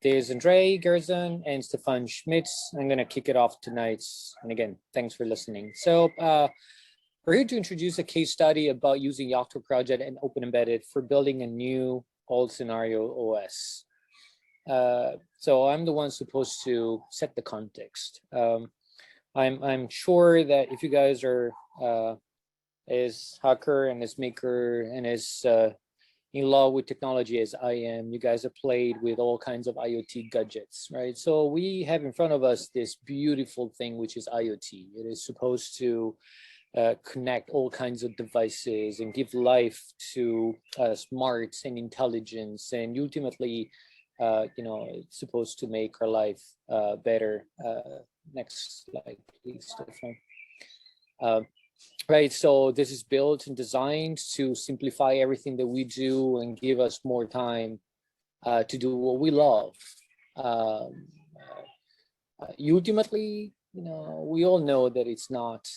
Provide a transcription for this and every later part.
There's Andre Gherzan and Stefan Schmidt. I'm going to kick it off tonight. And again, thanks for listening. So we're here to introduce a case study about using Yocto project and OpenEmbedded for building a new all scenario OS. So I'm the one supposed to set the context. I'm sure that if you guys are as hacker and as maker and as in love with technology as I am, you guys have played with all kinds of IoT gadgets, right? So we have in front of us this beautiful thing, which is IoT. It is supposed to connect all kinds of devices and give life to smarts and intelligence, and ultimately, it's supposed to make our life better. Next slide, please, Stefan. Right, so this is built and designed to simplify everything that we do and give us more time to do what we love. Ultimately, we all know that it's not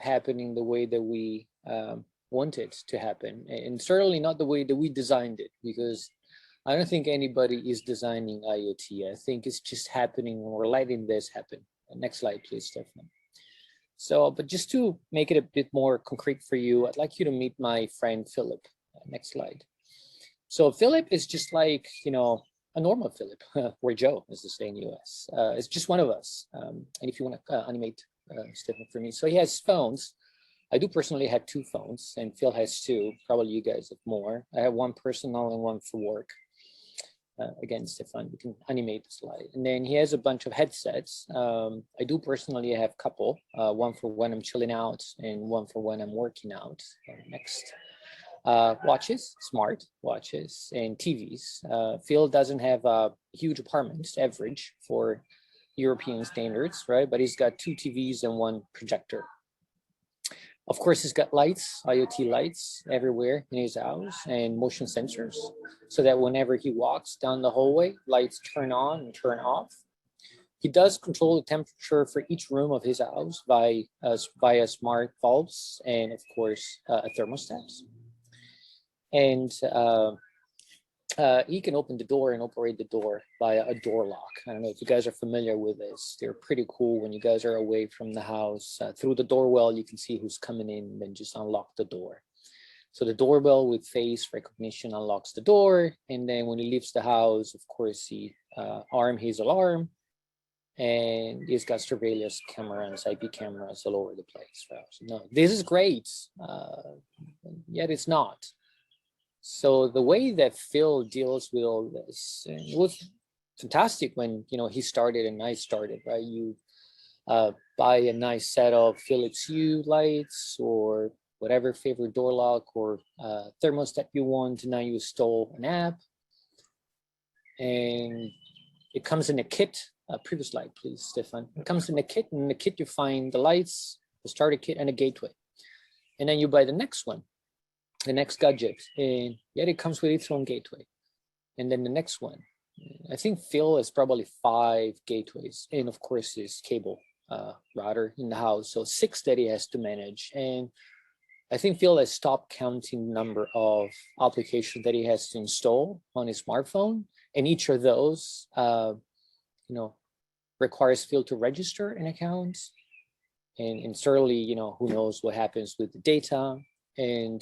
happening the way that we want it to happen, and certainly not the way that we designed it, because I don't think anybody is designing IoT. I think it's just happening, and we're letting this happen. Next slide, please, Stefan. So, but just to make it a bit more concrete for you, I'd like you to meet my friend, Philip. Next slide. So Philip is just like, a normal Philip, or Joe, as they say in the US. It's just one of us. And if you want to animate Stefan for me. So he has phones. I do personally have 2 phones, and Phil has 2. Probably you guys have more. I have one personal and one for work. Again, Stefan, you can animate the slide. And then he has a bunch of headsets. I do personally have a couple, one for when I'm chilling out and one for when I'm working out. Next. Watches, smart watches, and TVs. Phil doesn't have a huge apartment, average for European standards, right? But he's got 2 TVs and 1 projector. Of course, he's got lights, IoT lights everywhere in his house, and motion sensors, so that whenever he walks down the hallway, lights turn on and turn off. He does control the temperature for each room of his house via smart bulbs and, of course, a thermostat. And he can open the door and operate the door via a door lock. I don't know if you guys are familiar with this. They're pretty cool when you guys are away from the house. Through the doorbell, you can see who's coming in, and then just unlock the door. So the doorbell with face recognition unlocks the door. And then when he leaves the house, of course, he arms his alarm. And he's got surveillance cameras, IP cameras all over the place. Right? So, no, this is great, yet it's not. So the way that Phil deals with all this, and it was fantastic when he started and I started, right? You buy a nice set of Philips Hue lights or whatever favorite door lock or thermostat you want, and now you install an app, and it comes in a kit. Previous slide, please, Stefan. It comes in a kit, and in the kit you find the lights, the starter kit, and a gateway, and then you buy the next one. The next gadget, and yet it comes with its own gateway. And then the next one, I think Phil has probably 5 gateways, and of course his cable router in the house, so 6 that he has to manage. And I think Phil has stopped counting the number of applications that he has to install on his smartphone, and each of those requires Phil to register an account, and certainly who knows what happens with the data. And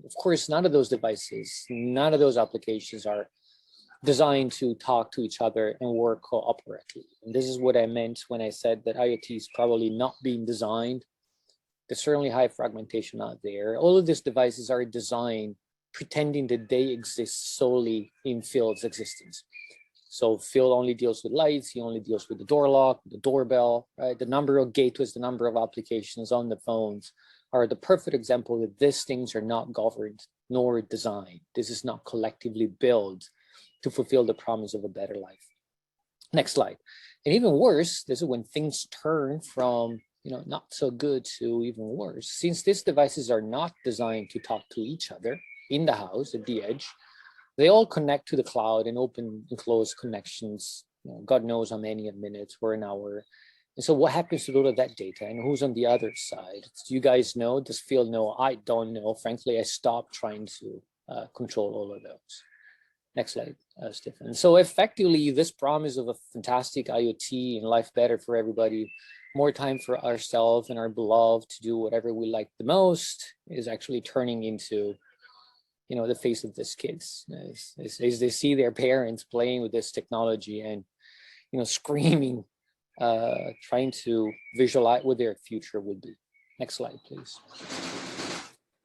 of course, none of those devices, none of those applications are designed to talk to each other and work cooperatively. And this is what I meant when I said that IoT is probably not being designed. There's certainly high fragmentation out there. All of these devices are designed pretending that they exist solely in Phil's existence. So Phil only deals with lights, he only deals with the door lock, the doorbell, right? The number of gateways, the number of applications on the phones are the perfect example that these things are not governed nor designed. This is not collectively built to fulfill the promise of a better life. Next slide. And even worse, this is when things turn from not so good to even worse. Since these devices are not designed to talk to each other in the house at the edge, they all connect to the cloud and open and close connections, God knows how many a minute or an hour. And so what happens to all of that data, and who's on the other side? Do you guys know? Does Phil know? I don't know. Frankly, I stopped trying to control all of those. Next slide, Stefan. So effectively, this promise of a fantastic IoT and life better for everybody, more time for ourselves and our beloved to do whatever we like the most, is actually turning into, you know, the face of these kids as they see their parents playing with this technology and, you know, screaming, trying to visualize what their future would be. Next slide, please.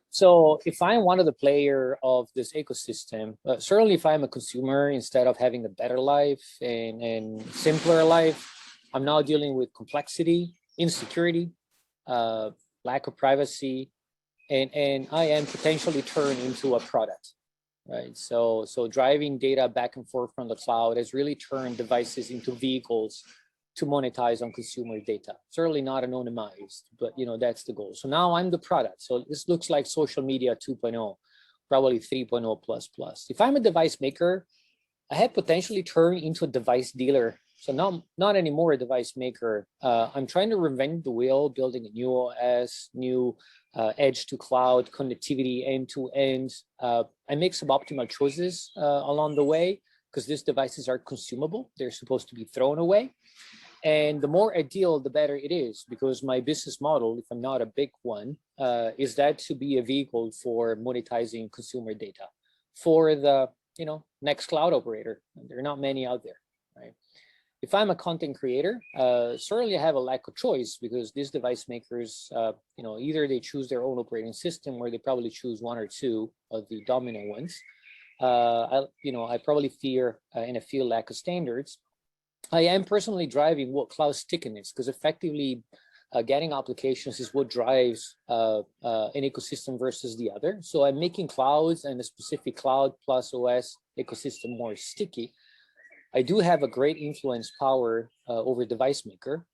So if I'm one of the player of this ecosystem, certainly if I'm a consumer, instead of having a better life and simpler life, I'm now dealing with complexity, insecurity, lack of privacy, and I am potentially turned into a product, right? So driving data back and forth from the cloud has really turned devices into vehicles to monetize on consumer data. Certainly not anonymized, but you know, that's the goal. So now I'm the product. So this looks like social media 2.0, probably 3.0 plus plus. If I'm a device maker, I have potentially turned into a device dealer. So not anymore a device maker. I'm trying to reinvent the wheel, building a new OS, new edge to cloud connectivity, end to end. I make suboptimal choices along the way because these devices are consumable. They're supposed to be thrown away. And the more ideal, the better it is, because my business model, if I'm not a big one, is that to be a vehicle for monetizing consumer data for the, you know, next cloud operator. There are not many out there, right? If I'm a content creator, certainly I have a lack of choice because these device makers, you know, either they choose their own operating system or they probably choose one or two of the dominant ones. I probably fear and I feel lack of standards. I am personally driving what cloud stickiness, because effectively getting applications is what drives an ecosystem versus the other. So I'm making clouds and a specific cloud plus OS ecosystem more sticky. I do have a great influence power over device maker.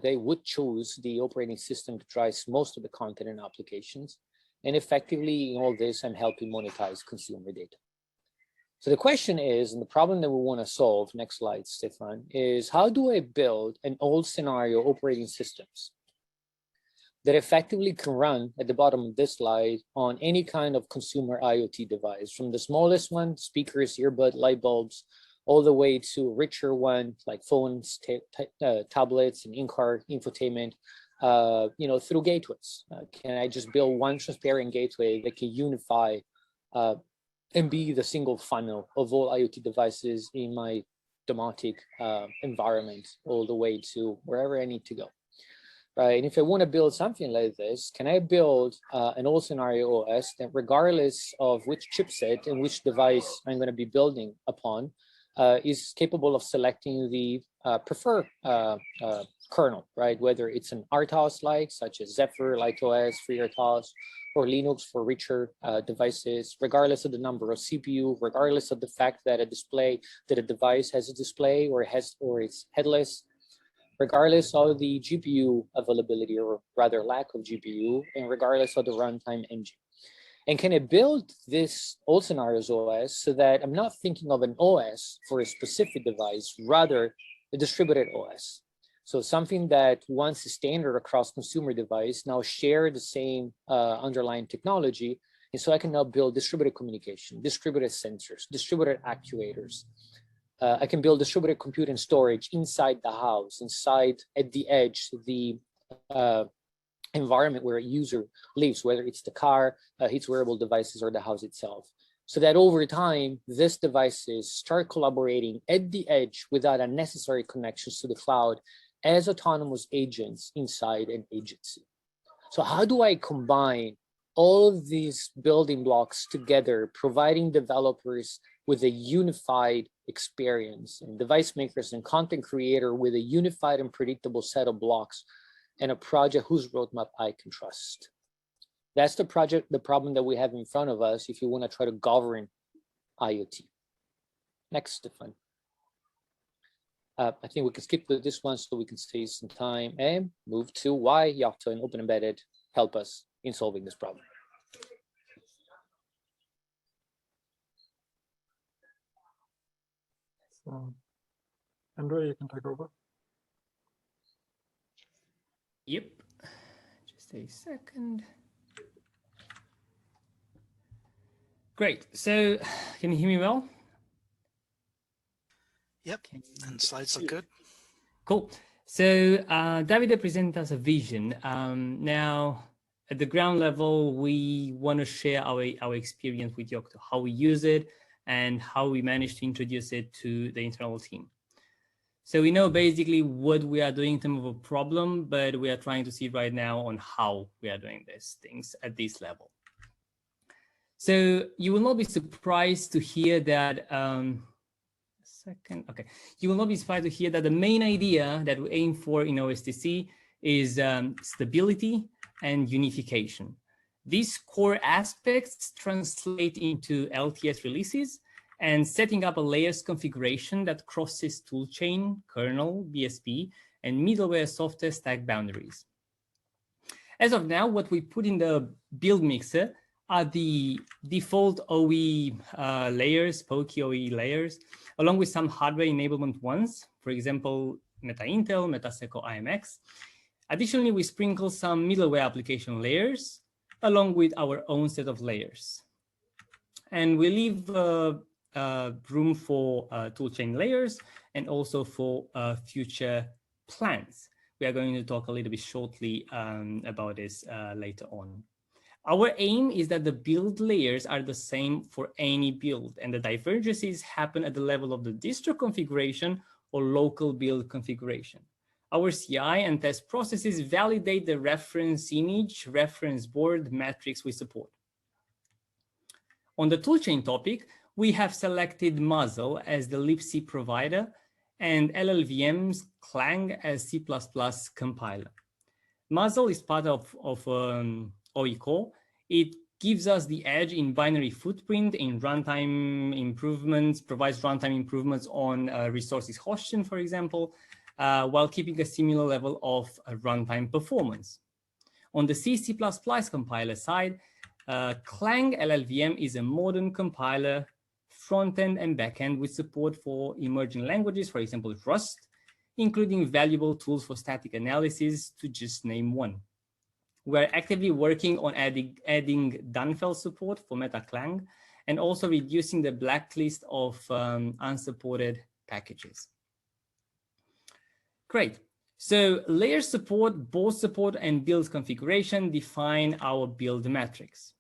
They would choose the operating system that drives most of the content and applications. And effectively in all this, I'm helping monetize consumer data. So the question is, and the problem that we want to solve, next slide, Stefan, is how do I build an old scenario operating systems that effectively can run at the bottom of this slide on any kind of consumer IoT device, from the smallest one, speakers, earbud, light bulbs, all the way to richer ones like phones, tablets, and in-car infotainment, you know, through gateways. Can I just build one transparent gateway that can unify and be the single funnel of all IoT devices in my domotic environment all the way to wherever I need to go, right? And if I want to build something like this, can I build an all scenario OS that regardless of which chipset and which device I'm going to be building upon is capable of selecting the preferred kernel, right? Whether it's an RTOS-like, such as Zephyr, LiteOS, FreeRTOS, or Linux for richer devices, regardless of the number of CPU, regardless of the fact that a device has a display or it's headless, regardless of the GPU availability or rather lack of GPU, and regardless of the runtime engine. And can I build this all scenarios OS so that I'm not thinking of an OS for a specific device, rather a distributed OS? So something that once is standard across consumer device now share the same underlying technology. And so I can now build distributed communication, distributed sensors, distributed actuators. I can build distributed compute and storage inside the house, inside at the edge, the environment where a user lives, whether it's the car, its wearable devices, or the house itself. So that over time, these devices start collaborating at the edge without unnecessary connections to the cloud as autonomous agents inside an agency. So how do I combine all of these building blocks together, providing developers with a unified experience and device makers and content creator with a unified and predictable set of blocks and a project whose roadmap I can trust? That's the problem that we have in front of us if you want to try to govern IoT. Next, Stefan. I think we can skip this one so we can save some time and move to why Yocto and OpenEmbedded help us in solving this problem. So, Andrea, you can take over. Yep, just a second. Great, so can you hear me well? Yep, and slides look good. Cool. So Davide presented us a vision. Now, at the ground level, we want to share our experience with Yocto, how we use it, and how we managed to introduce it to the internal team. So we know basically what we are doing in terms of a problem, but we are trying to see right now on how we are doing these things at this level. So you will not be surprised to hear that, you will not be surprised to hear that the main idea that we aim for in OSTC is stability and unification. These core aspects translate into LTS releases and setting up a layers configuration that crosses toolchain, kernel, BSP, and middleware software stack boundaries. As of now, what we put in the build mixer are the default OE layers, Poky OE layers, along with some hardware enablement ones, for example, meta-Intel, meta-Seco IMX. Additionally, we sprinkle some middleware application layers, along with our own set of layers. And we leave room for toolchain layers and also for future plans. We are going to talk a little bit shortly about this later on. Our aim is that the build layers are the same for any build, and the divergences happen at the level of the distro configuration or local build configuration. Our CI and test processes validate the reference image, reference board matrix we support. On the toolchain topic, we have selected musl as the libc provider and llvm's Clang as C++ compiler. Musl is part of OE core. It gives us the edge in binary footprint, in runtime improvements, provides runtime improvements on resources hosting, for example, while keeping a similar level of runtime performance. On the C++ compiler side, Clang LLVM is a modern compiler, front-end and back-end with support for emerging languages, for example, Rust, including valuable tools for static analysis, to just name one. We're actively working on adding Dunfell support for meta-Clang and also reducing the blacklist of unsupported packages. Great. So layer support, board support, and build configuration define our build metrics.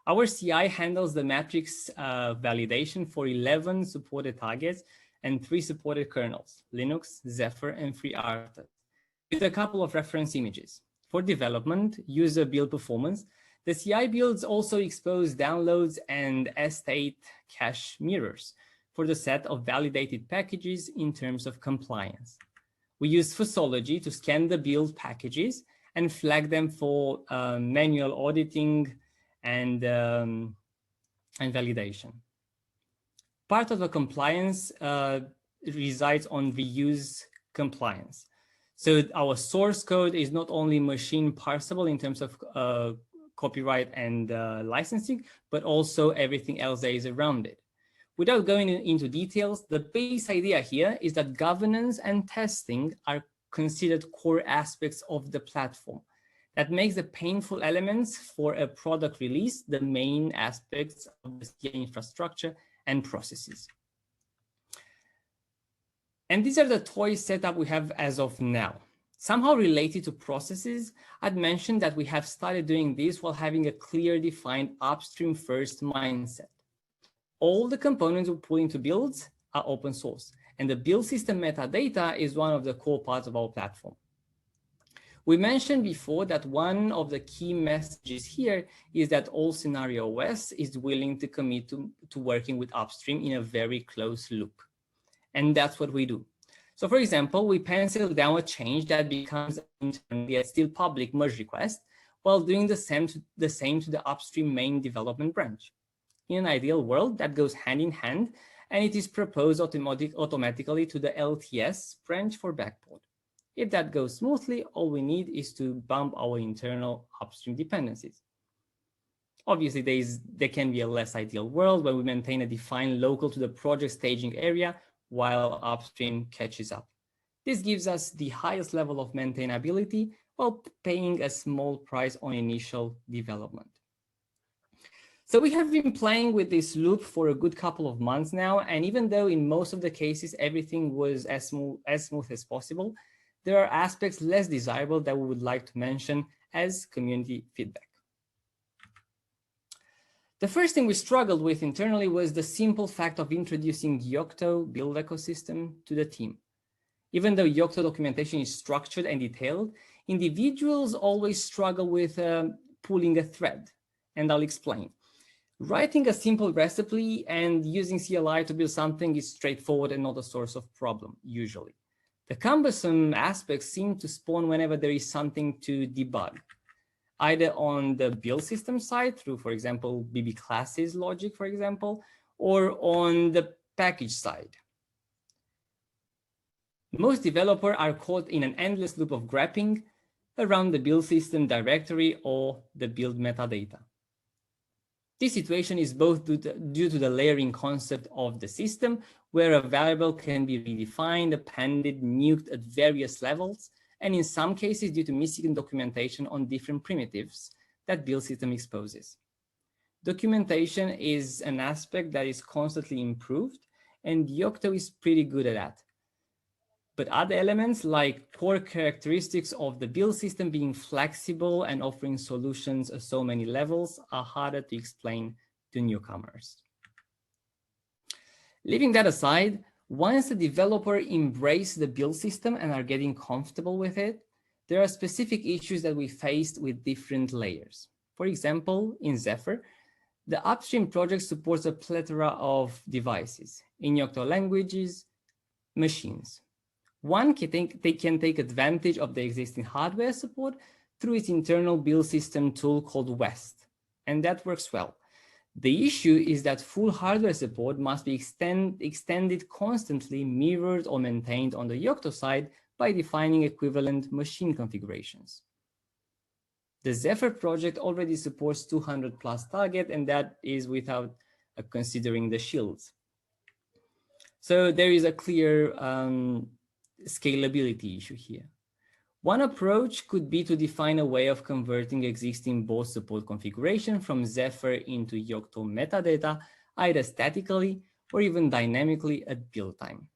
Our CI handles the matrix validation for 11 supported targets and 3 supported kernels, Linux, Zephyr, and FreeRTOS, with a couple of reference images. For development, user build performance, the CI builds also expose downloads and state cache mirrors for the set of validated packages in terms of compliance. We use Fussology to scan the build packages and flag them for manual auditing and validation. Part of the compliance resides on reuse compliance. So our source code is not only machine parsable in terms of copyright and licensing, but also everything else that is around it. Without going into details, the base idea here is that governance and testing are considered core aspects of the platform. That makes the painful elements for a product release the main aspects of the CI infrastructure and processes. And these are the toy setup we have as of now. Somehow related to processes, I'd mentioned that we have started doing this while having a clear defined upstream first mindset. All the components we put into builds are open source, and the build system metadata is one of the core parts of our platform. We mentioned before that one of the key messages here is that all scenario OS is willing to commit to working with upstream in a very close loop. And that's what we do. So for example, we pencil down a change that becomes internally a still public merge request while doing the same to the upstream main development branch. In an ideal world, that goes hand in hand, and it is proposed automatically to the LTS branch for backport. If that goes smoothly, all we need is to bump our internal upstream dependencies. Obviously, there can be a less ideal world where we maintain a defined local to the project staging area while upstream catches up. This gives us the highest level of maintainability while paying a small price on initial development. So we have been playing with this loop for a good couple of months now, and even though in most of the cases everything was as smooth as possible, there are aspects less desirable that we would like to mention as community feedback. The first thing we struggled with internally was the simple fact of introducing Yocto build ecosystem to the team. Even though Yocto documentation is structured and detailed, individuals always struggle with pulling a thread, and I'll explain. Writing a simple recipe and using CLI to build something is straightforward and not a source of problem, usually. The cumbersome aspects seem to spawn whenever there is something to debug, either on the build system side through, for example, BB classes logic, for example, or on the package side. Most developers are caught in an endless loop of grabbing around the build system directory or the build metadata. This situation is both due to the layering concept of the system, where a variable can be redefined, appended, nuked at various levels, and in some cases due to missing documentation on different primitives that build system exposes. Documentation is an aspect that is constantly improved, and Yocto is pretty good at that. But other elements like core characteristics of the build system being flexible and offering solutions at so many levels are harder to explain to newcomers. Leaving that aside, once the developer embraces the build system and are getting comfortable with it, there are specific issues that we faced with different layers. For example, in Zephyr, the upstream project supports a plethora of devices in Yocto languages, machines. One can take advantage of the existing hardware support through its internal build system tool called West, and that works well. The issue is that full hardware support must be extended constantly, mirrored or maintained on the Yocto side by defining equivalent machine configurations. The Zephyr project already supports 200 plus target, and that is without considering the shields. So there is a clear scalability issue here. One approach could be to define a way of converting existing both support configuration from Zephyr into Yocto metadata, either statically or even dynamically at build time.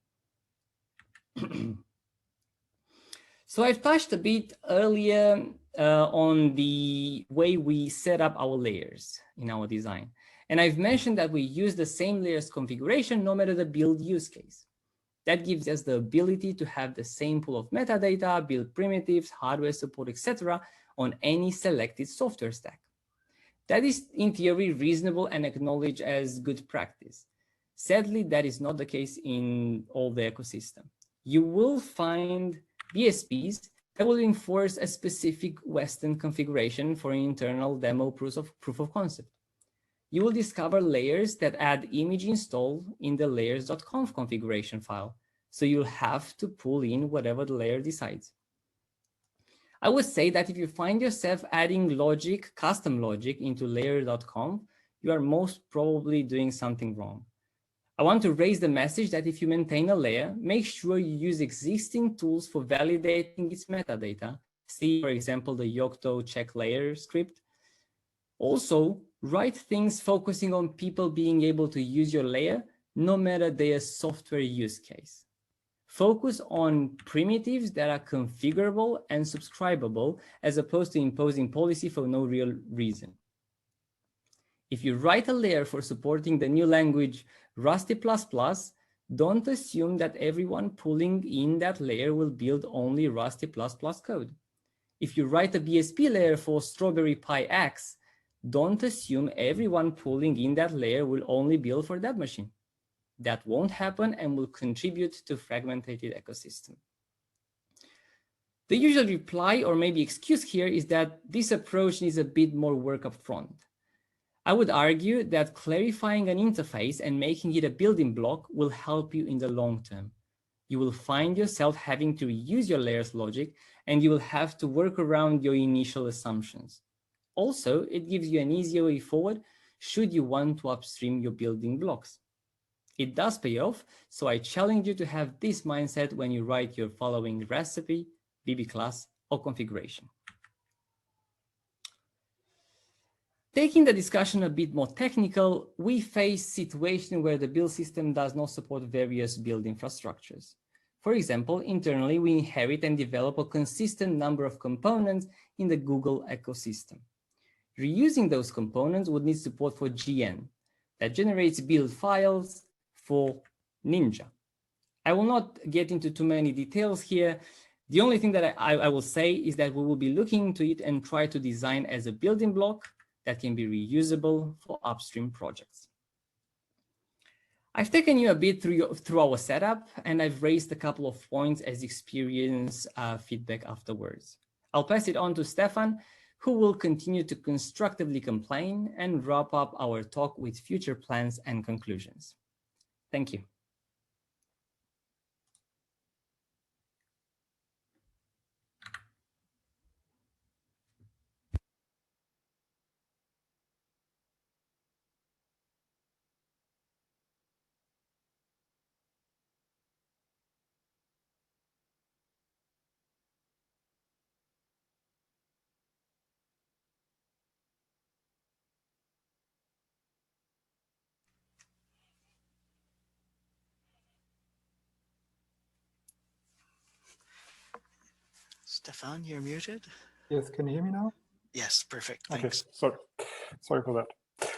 So I've touched a bit earlier on the way we set up our layers in our design. And I've mentioned that we use the same layers configuration no matter the build use case. That gives us the ability to have the same pool of metadata, build primitives, hardware support, etc. on any selected software stack. That is, in theory, reasonable and acknowledged as good practice. Sadly, that is not the case in all the ecosystem. You will find BSPs that will enforce a specific Western configuration for an internal demo proof of concept. You will discover layers that add image install in the layers.conf configuration file, so you'll have to pull in whatever the layer decides. I would say that if you find yourself adding logic, custom logic into layer.conf, you are most probably doing something wrong. I want to raise the message that if you maintain a layer, make sure you use existing tools for validating its metadata. See, for example, the Yocto check layer script. Also, write things focusing on people being able to use your layer, no matter their software use case. Focus on primitives that are configurable and subscribable, as opposed to imposing policy for no real reason. If you write a layer for supporting the new language Rusty++, don't assume that everyone pulling in that layer will build only Rusty++ code. If you write a BSP layer for Strawberry Pi X, don't assume everyone pulling in that layer will only build for that machine. That won't happen and will contribute to fragmented ecosystem. The usual reply or maybe excuse here is that this approach needs a bit more work up front. I would argue that clarifying an interface and making it a building block will help you in the long term. You will find yourself having to reuse your layers logic, and you will have to work around your initial assumptions. Also, it gives you an easier way forward should you want to upstream your building blocks. It does pay off, so I challenge you to have this mindset when you write your following recipe, BB class, or configuration. Taking the discussion a bit more technical, we face situations where the build system does not support various build infrastructures. For example, internally, we inherit and develop a consistent number of components in the Google ecosystem. Reusing those components would need support for GN that generates build files for Ninja. I will not get into too many details here. The only thing that I will say is that we will be looking into it and try to design as a building block that can be reusable for upstream projects. I've taken you a bit through our setup, and I've raised a couple of points as experience feedback afterwards. I'll pass it on to Stefan, who will continue to constructively complain and wrap up our talk with future plans and conclusions. Thank you. Stefan, you're muted. Yes, can you hear me now? Yes, perfect. Thanks. Okay, sorry for that.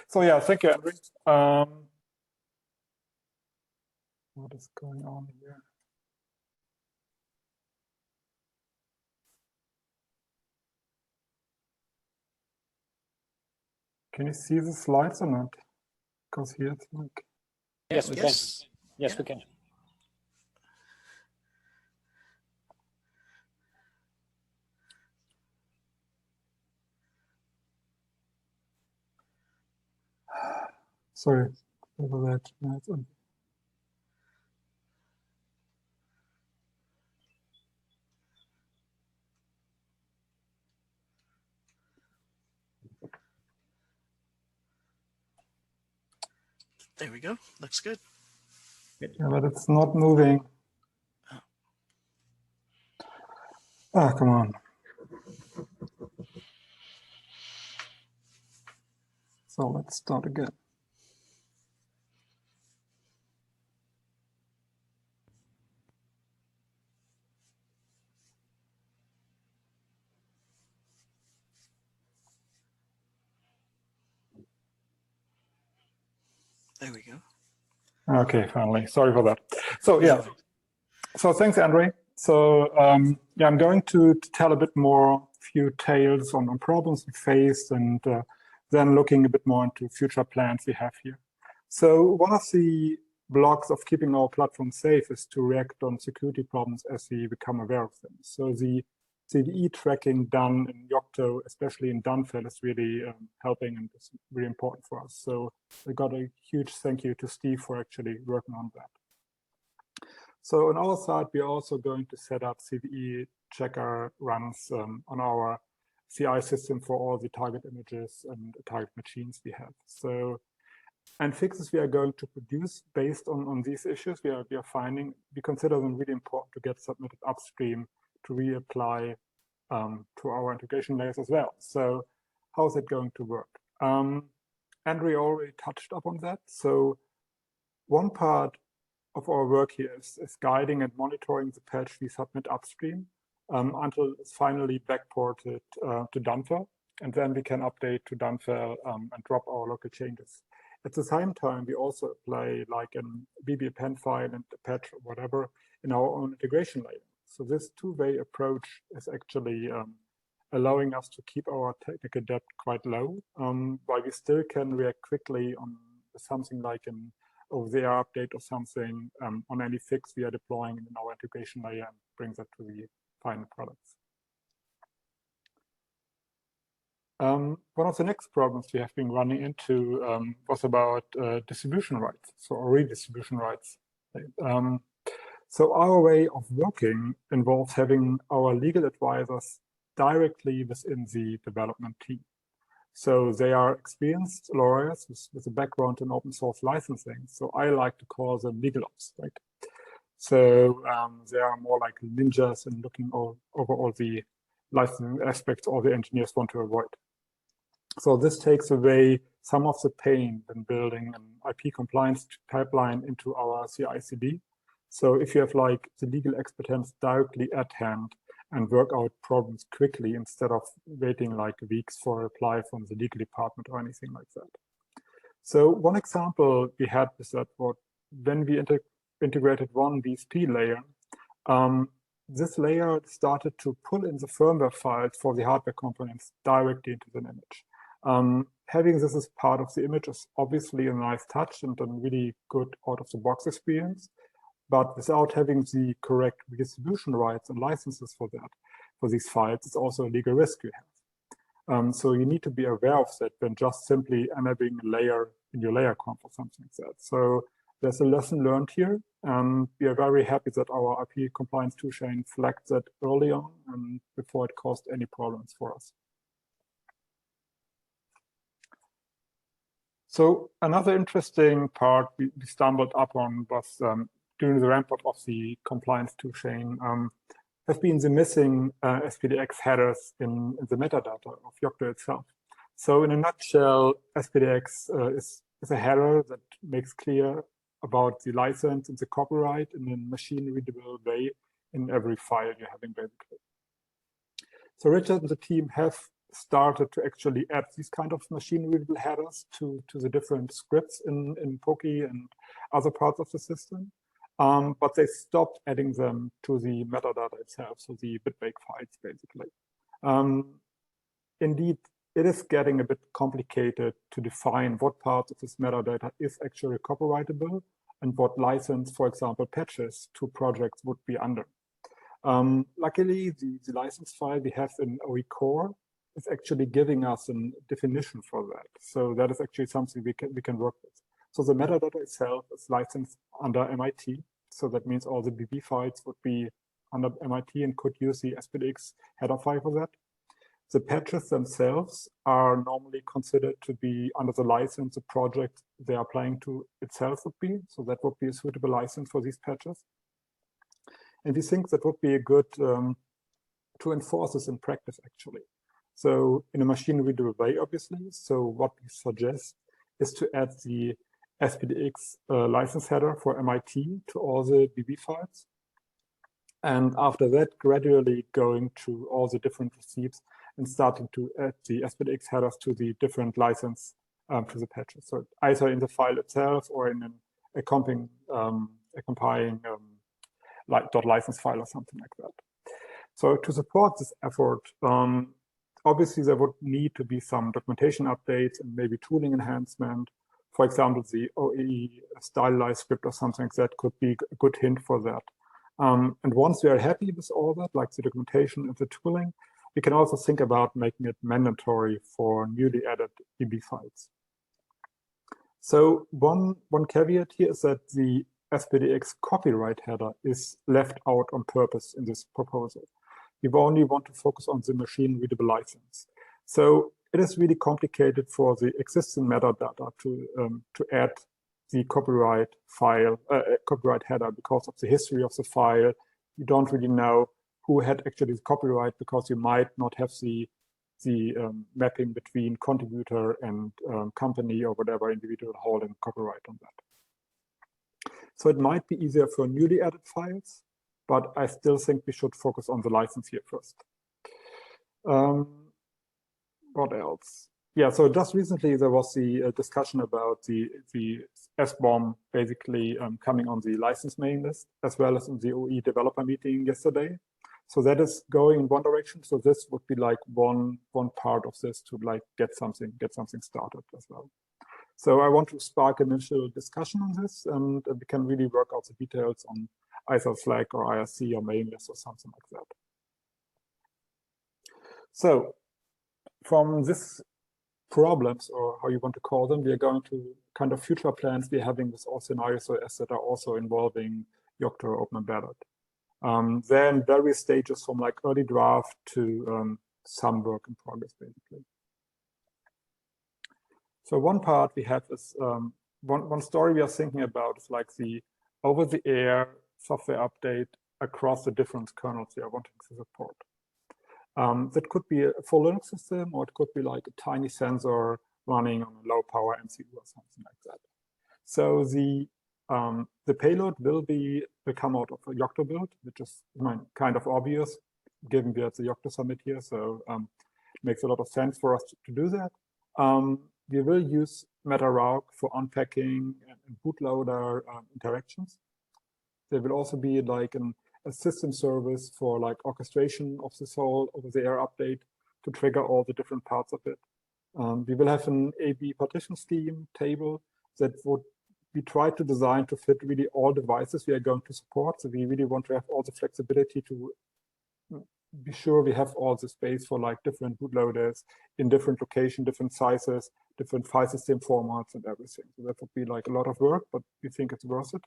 So yeah, thank you, Andrew. What is going on here? Can you see the slides or not? Because here it's like... Yes, we can. Yes. Yes, we can. Sorry over that. No, it's on. There we go. Looks good. Yeah, but it's not moving. Ah, come on. So let's start again. There we go. Okay, finally. Sorry for that. So yeah. So thanks, Andre. So yeah, I'm going to tell a bit more, few tales on problems we faced, and then looking a bit more into future plans we have here. So one of the blocks of keeping our platform safe is to react on security problems as we become aware of them. So the CVE tracking done in Yocto, especially in Dunfell, is really helping, and it's really important for us. So we got a huge thank you to Steve for actually working on that. So on our side, we're also going to set up CVE checker runs on our CI system for all the target images and target machines we have. So, and fixes we are going to produce based on these issues we are finding, we consider them really important to get submitted upstream to reapply to our integration layers as well. So how is it going to work? Andre already touched upon that. So one part of our work here is guiding and monitoring the patch we submit upstream until it's finally backported to Dunfell, and then we can update to Dunfell and drop our local changes. At the same time, we also apply like an BB append file and a patch or whatever in our own integration layer. So this two-way approach is actually allowing us to keep our technical debt quite low, while we still can react quickly on something like an over-the-air update or something on any fix we are deploying in our integration layer and brings that to the final products. One of the next problems we have been running into was about distribution rights, so redistribution rights. So our way of working involves having our legal advisors directly within the development team. So they are experienced lawyers with a background in open source licensing. So I like to call them legal ops, right? So they are more like ninjas and looking over all the licensing aspects all the engineers want to avoid. So this takes away some of the pain in building an IP compliance pipeline into our CI/CD. So if you have like the legal expertise directly at hand and work out problems quickly instead of waiting like weeks for a reply from the legal department or anything like that. So one example we had is that when we integrated one DSP layer, this layer started to pull in the firmware files for the hardware components directly into the image. Having this as part of the image is obviously a nice touch and a really good out-of-the-box experience, but without having the correct redistribution rights and licenses for these files, it's also a legal risk you have. So you need to be aware of that when just simply enabling a layer in your layer comp or something like that. So there's a lesson learned here. We are very happy that our IP compliance toolchain flagged that early on and before it caused any problems for us. So another interesting part we stumbled upon was during the ramp up of the compliance toolchain have been the missing SPDX headers in the metadata of Yocto itself. So in a nutshell, SPDX is a header that makes clear about the license and the copyright in a machine-readable way in every file you're having, basically. So Richard and the team have started to actually add these kind of machine-readable headers to the different scripts in Poky and other parts of the system. But they stopped adding them to the metadata itself, so the bitbake files, basically. Indeed, it is getting a bit complicated to define what part of this metadata is actually copyrightable and what license, for example, patches to projects would be under. Luckily, the license file we have in OE core is actually giving us a definition for that. So that is actually something we can work with. So the metadata itself is licensed under MIT. So that means all the BB files would be under MIT and could use the SPDX header file for that. The patches themselves are normally considered to be under the license the project they are applying to itself would be. So that would be a suitable license for these patches. And we think that would be a good to enforce this in practice, actually. So in a machine-readable way, obviously. So what we suggest is to add the SPDX license header for MIT to all the BB files. And after that, gradually going to all the different receipts and starting to add the SPDX headers to the different license to the patches. So either in the file itself or in a comping .license file or something like that. So to support this effort, obviously there would need to be some documentation updates and maybe tooling enhancement. For example, the OEE stylized script or something like that could be a good hint for that. And once we are happy with all that, like the documentation and the tooling, we can also think about making it mandatory for newly added EB files. So one caveat here is that the SPDX copyright header is left out on purpose in this proposal. We only want to focus on the machine-readable license. So it is really complicated for the existing metadata to add the copyright file, copyright header because of the history of the file. You don't really know who had actually the copyright because you might not have the mapping between contributor and company or whatever individual holding copyright on that. So it might be easier for newly added files, but I still think we should focus on the license here first. What else? Yeah, so just recently there was the discussion about the SBOM basically coming on the license mailing list, as well as in the OE developer meeting yesterday. So that is going in one direction. So this would be like one part of this to like get something started as well. So I want to spark initial discussion on this, and we can really work out the details on either Slack or IRC or mailing list or something like that. So from this problems, or how you want to call them, we are going to kind of future plans we're having with all scenarios that are also involving Yocto or OpenEmbedded. Then various stages from like early draft to some work in progress, basically. So one part we have is, one story we are thinking about is like the over-the-air software update across the different kernels we are wanting to support. That could be a full Linux system, or it could be like a tiny sensor running on a low power MCU or something like that. So the payload will come out of a Yocto build, which is kind of obvious given we have the Yocto summit here. So it makes a lot of sense for us to do that. We will use meta-route for unpacking and bootloader interactions. There will also be like a system service for like orchestration of this whole over-the-air update to trigger all the different parts of it. We will have an AB partition scheme table that we try to design to fit really all devices we are going to support. So we really want to have all the flexibility to be sure we have all the space for like different bootloaders in different locations, different sizes, different file system formats and everything. So that would be like a lot of work, but we think it's worth it.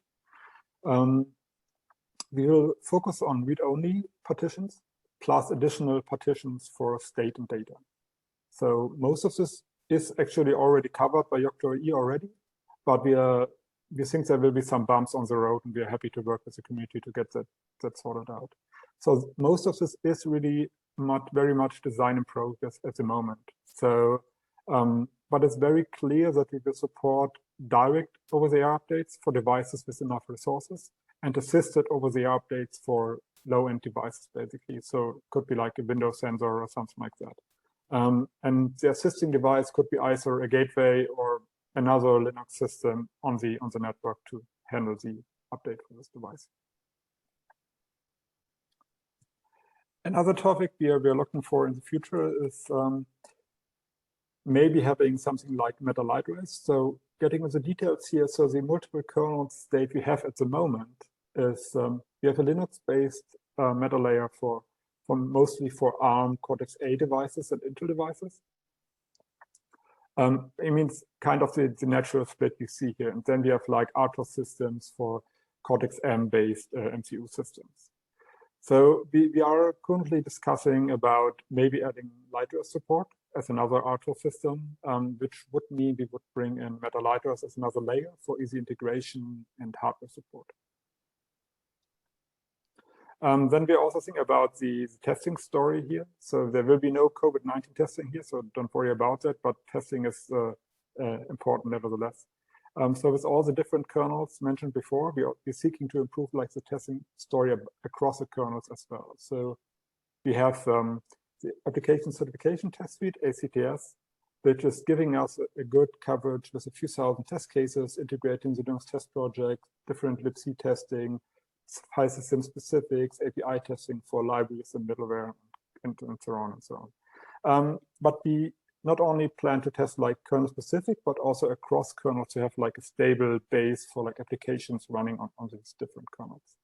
We will focus on read-only partitions plus additional partitions for state and data. So most of this is actually already covered by Yocto E already, but we think there will be some bumps on the road, and we are happy to work with the community to get that sorted out. So most of this is really very much design in progress at the moment. So, but it's very clear that we will support direct over-the-air updates for devices with enough resources, and assisted over-the-air updates for low-end devices, basically. So it could be like a Windows sensor or something like that. And the assisting device could be either a gateway or another Linux system on the network to handle the update for this device. Another topic we are looking for in the future is maybe having something like meta-liteos. So getting into the details here, so the multiple kernels state we have at the moment is we have a Linux-based meta layer mostly for ARM Cortex-A devices and Intel devices. It means kind of the natural split you see here. And then we have like RTOS systems for Cortex-M-based MCU systems. So we are currently discussing about maybe adding Liteos support as another RTOS system, which would mean we would bring in meta-liteos as another layer for easy integration and hardware support. Then we also think about the testing story here. So there will be no COVID-19 testing here, so don't worry about that, but testing is important nevertheless. So with all the different kernels mentioned before, we're seeking to improve like the testing story across the kernels as well. So we have the application certification test suite, ACTS, which is giving us a good coverage with a few thousand test cases, integrating the Linux test project, different libc testing, file system specifics, API testing for libraries and middleware, and so on and so on. But we not only plan to test like kernel specific, but also across kernels to have like a stable base for like applications running on these different kernels.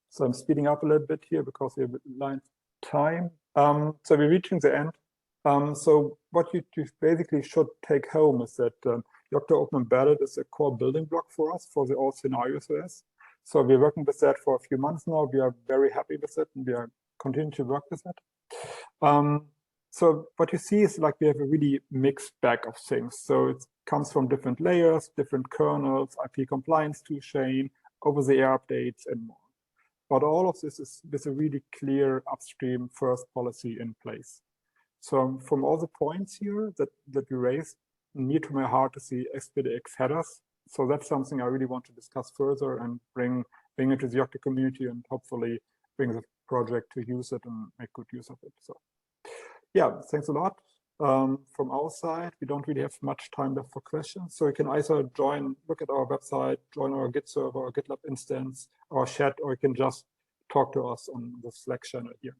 So I'm speeding up a little bit here because we have a line time. So we're reaching the end. So what you basically should take home is that Yocto OpenEmbedded is a core building block for us for the all scenarios OS. So we're working with that for a few months now. We are very happy with it, and we are continuing to work with it. So what you see is like we have a really mixed bag of things. So it comes from different layers, different kernels, IP compliance toolchain, over-the-air updates, and more. But all of this is with a really clear upstream first policy in place. So from all the points here that we raised, near to my heart is the SPDX Headers. So that's something I really want to discuss further and bring it to the Yocto community and hopefully bring the project to use it and make good use of it. So yeah, thanks a lot. From our side, we don't really have much time left for questions. So you can either look at our website, join our Git server, or GitLab instance, our chat, or you can just talk to us on the Slack channel here.